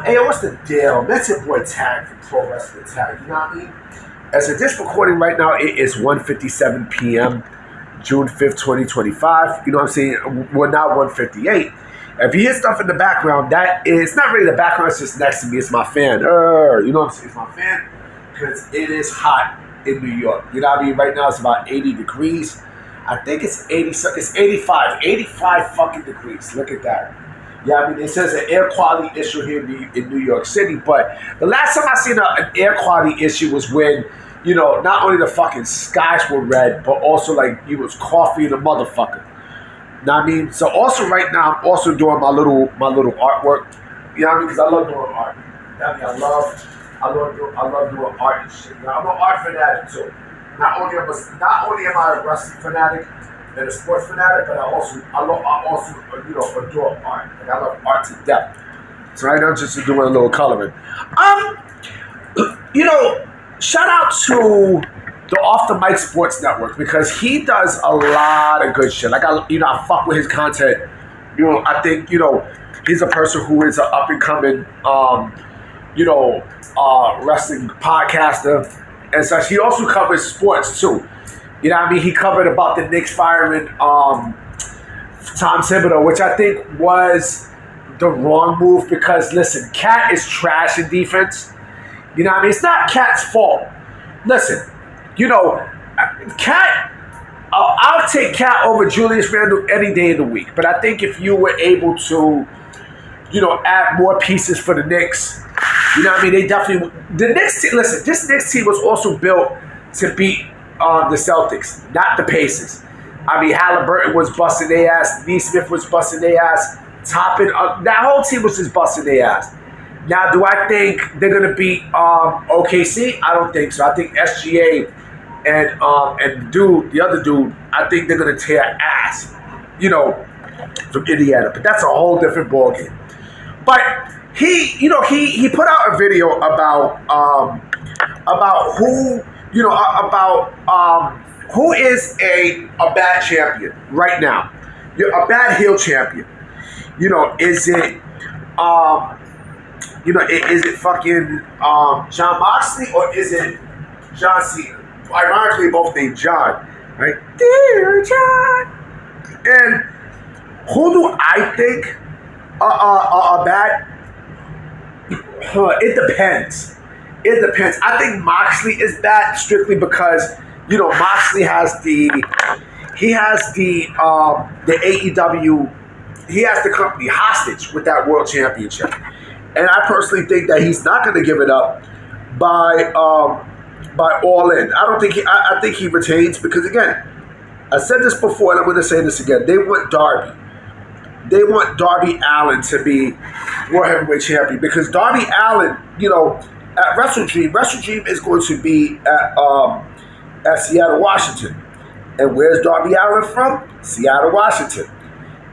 Hey, what's the deal? That's your boy Tag from Pro Wrestling Tag. You know what I mean? As of this recording right now, it is 1:57 p.m., June 5th, 2025. You know what I'm saying? We're now 1:58. If you hear stuff in the background, that is not really the background, it's just next to me. It's my fan. You know what I'm saying? It's my fan because it is hot in New York. You know what I mean? Right now it's about 80 degrees. I think it's 80. It's 85. 85 fucking degrees. Look at that. Yeah, I mean, it says an air quality issue here in New York City, but the last time I seen an air quality issue was when, you know, not only the fucking skies were red, but also like it was coffee and a motherfucker. You know what I mean? So also right now, I'm also doing my little artwork. You know what I mean? Because I love doing art. You know what I mean? I love doing art and shit. You know, I'm an art fanatic too. Not only am I a wrestling fanatic and a sports fanatic, but I also you know, adore art. Like I love art to death. So right now I'm just doing a little coloring. You know, shout out to the Off the Mic Sports Network because he does a lot of good shit. Like I fuck with his content. You know, I think, you know, he's a person who is an up and coming wrestling podcaster and such. He also covers sports too. You know what I mean? He covered about the Knicks firing Tom Thibodeau, which I think was the wrong move because, listen, Cat is trash in defense. You know what I mean? It's not Cat's fault. Listen, you know, Cat, I'll take Cat over Julius Randle any day of the week. But I think if you were able to, you know, add more pieces for the Knicks, you know what I mean? They definitely, the Knicks team, listen, this Knicks team was also built to beat the Celtics, not the Pacers. I mean, Halliburton was busting their ass. Neesmith was busting their ass. Toppin, that whole team was just busting their ass. Now, do I think they're gonna beat OKC? I don't think so. I think SGA and the other dude, I think they're gonna tear ass, you know, from Indiana. But that's a whole different ballgame. But he put out a video about who. You know, about who is a bad champion right now. A bad heel champion. You know, is it is it fucking Jon Moxley or is it John Cena? Ironically, both named John, right? Dear John. And who do I think are bad? It depends. It depends. I think Moxley is bad strictly because, you know, Moxley has the AEW, he has the company hostage with that world championship. And I personally think that he's not going to give it up by All In. I think he retains because, again, I said this before and I'm going to say this again. They want Darby. They want Darby Allin to be World Heavyweight Champion because Darby Allin, you know, at Wrestle Dream is going to be at Seattle, Washington. And where's Darby Allin from? Seattle, Washington.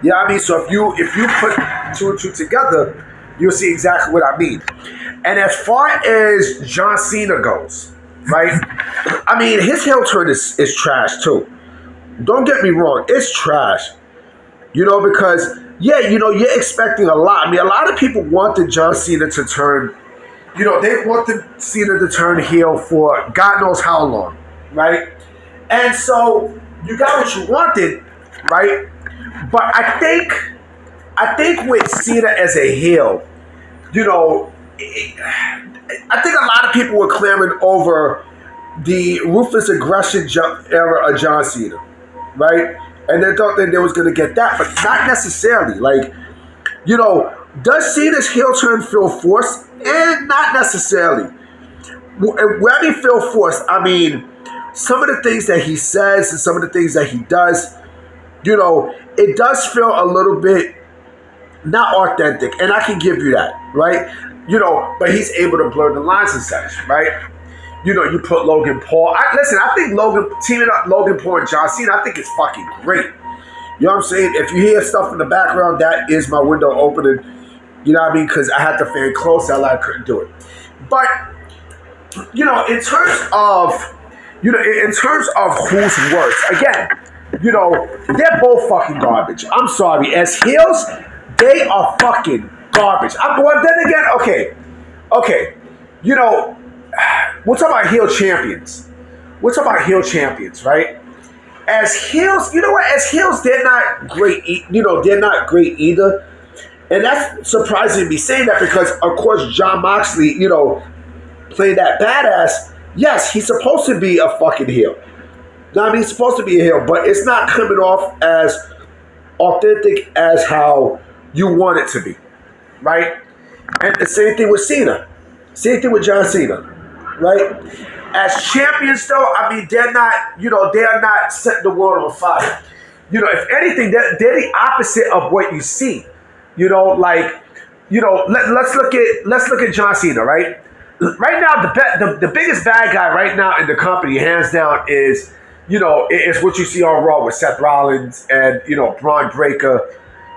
You know what I mean? So if you put two and two together, you'll see exactly what I mean. And as far as John Cena goes, right? I mean, his heel turn is trash too. Don't get me wrong, it's trash. You know, because, yeah, you know, you're expecting a lot. I mean, a lot of people wanted John Cena to turn, you know, they wanted Cena to turn heel for God knows how long, right? And so you got what you wanted, right? But I think with Cena as a heel, you know, I think a lot of people were clamoring over the ruthless aggression era of John Cena, right? And they thought that they was going to get that, but not necessarily. Like, you know, does Cena's heel turn feel forced? And not necessarily. When I mean feel forced, I mean some of the things that he says and some of the things that he does, you know, it does feel a little bit not authentic. And I can give you that, right? You know, but he's able to blur the lines and such, right? You know, you put Logan Paul. I think teaming up Logan Paul and John Cena, I think it's fucking great. You know what I'm saying? If you hear stuff in the background, that is my window opening. You know what I mean? Because I had the fan close, I couldn't do it. But, you know, in terms of who's worse, again, you know, they're both fucking garbage. I'm sorry. As heels, they are fucking garbage. Well, then again, okay. You know, we're talking about heel champions. We're talking about heel champions, right? As heels, you know what? As heels, they're not great. They're not great either. And that's surprising to me saying that because, of course, Jon Moxley, played that badass. Yes, he's supposed to be a fucking heel. I mean, he's supposed to be a heel, but it's not coming off as authentic as how you want it to be, right? And the same thing with Cena. Same thing with John Cena, right? As champions, though, I mean, they're not setting the world on fire. If anything, they're the opposite of what you see. Let's look at John Cena, right? Right now, the biggest bad guy right now in the company, hands down, is what you see on Raw with Seth Rollins and Braun Breaker,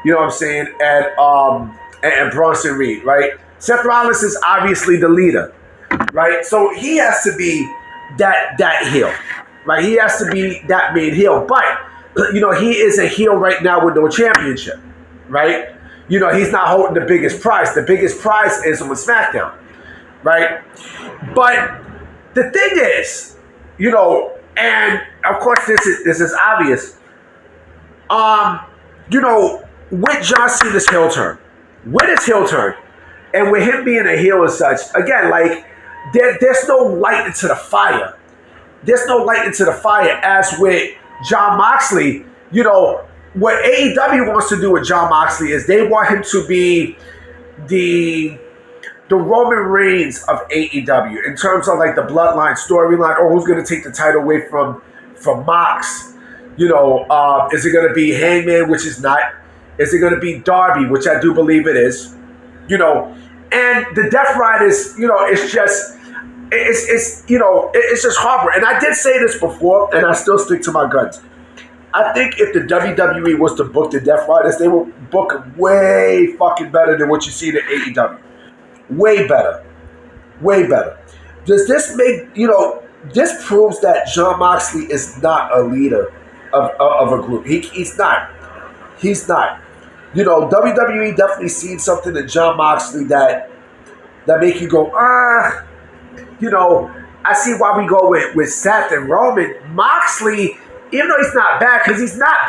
you know what I'm saying, and Bronson Reed, right? Seth Rollins is obviously the leader, right? So he has to be that heel, right? He has to be that main heel, but he is a heel right now with no championship, right? He's not holding the biggest prize. The biggest prize is on SmackDown, right? But the thing is, and of course this is obvious. With John Cena's heel turn, and with him being a heel and such, again, like there's no light into the fire. There's no light into the fire as with Jon Moxley. What AEW wants to do with Jon Moxley is they want him to be the Roman Reigns of AEW in terms of like the bloodline storyline, or who's going to take the title away from Mox. Is it going to be Hangman, which is not? Is it going to be Darby, which I do believe it is? And the Death Riders, it's just horrible. And I did say this before, and I still stick to my guns. I think if the WWE was to book the Death Riders, they would book them way fucking better than what you see in AEW. Way better. Does this make, this proves that Jon Moxley is not a leader of a group. He's not. WWE definitely seen something in Jon Moxley that make you go, I see why we go with Seth and Roman. Moxley, even though he's not bad, because he's not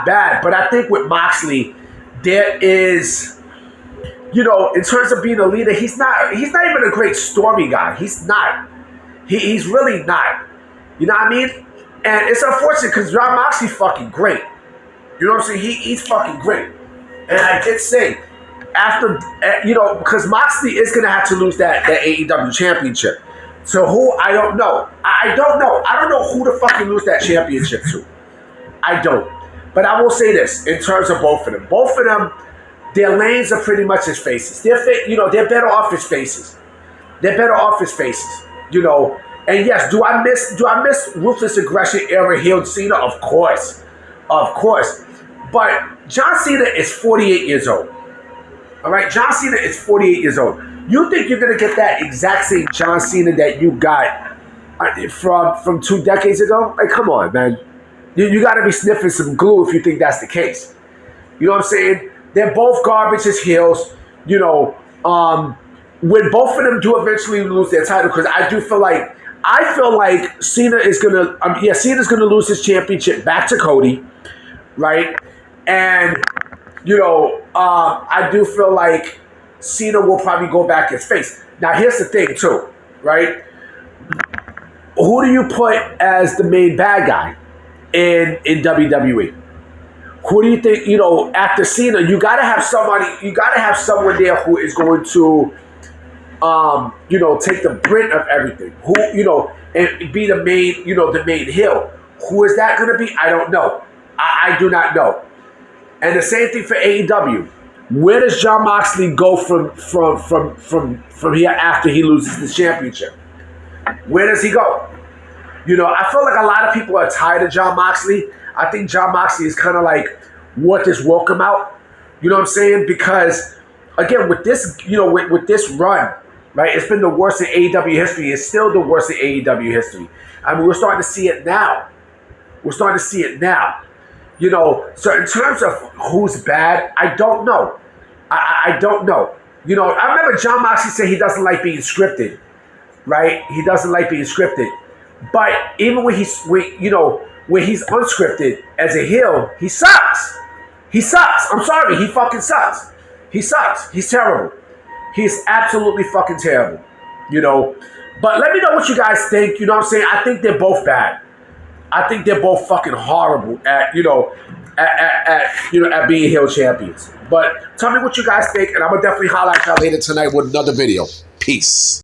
bad, but I think with Moxley, there is, in terms of being a leader, he's not even a great story guy. He's not. He's really not. You know what I mean? And it's unfortunate because Jon Moxley's fucking great. You know what I'm saying? He's fucking great. And I did say, after, because Moxley is going to have to lose that AEW championship. So who? I don't know. I don't know who the fuck you lose that championship to. I don't. But I will say this, in terms of both of them. Both of them, their lanes are pretty much his faces. They're better off his faces. And yes, do I miss Ruthless Aggression era heel Cena? Of course. But John Cena is 48 years old. All right, John Cena is 48 years old. You think you're gonna get that exact same John Cena that you got from 2 decades ago? Like, come on, man. You got to be sniffing some glue if you think that's the case. You know what I'm saying? They're both garbage as heels. When both of them do eventually lose their title, because I feel like Cena is gonna, Cena's gonna lose his championship back to Cody, right? And I do feel like Cena will probably go back as face. Now, here's the thing too, right? Who do you put as the main bad guy in WWE? Who do you think, after Cena, you gotta have someone there who is going to take the brunt of everything. Who, and be the main heel. Who is that gonna be? I don't know. I do not know. And the same thing for AEW. Where does Jon Moxley go from here after he loses the championship? Where does he go? I feel like a lot of people are tired of Jon Moxley. I think Jon Moxley is kind of like what this welcome out. You know what I'm saying? Because again, with this, with this run, right? It's been the worst in AEW history. It's still the worst in AEW history. I mean, we're starting to see it now. So in terms of who's bad, I don't know. I don't know. You know, I remember Jon Moxley said he doesn't like being scripted, right? He doesn't like being scripted. But even when when he's unscripted as a heel, he sucks. He sucks. I'm sorry, he fucking sucks. He sucks. He's terrible. He's absolutely fucking terrible. You know. But let me know what you guys think. You know what I'm saying? I think they're both bad. I think they're both fucking horrible at at being heel champions. But tell me what you guys think, and I'm gonna definitely holler at y'all later tonight with another video. Peace.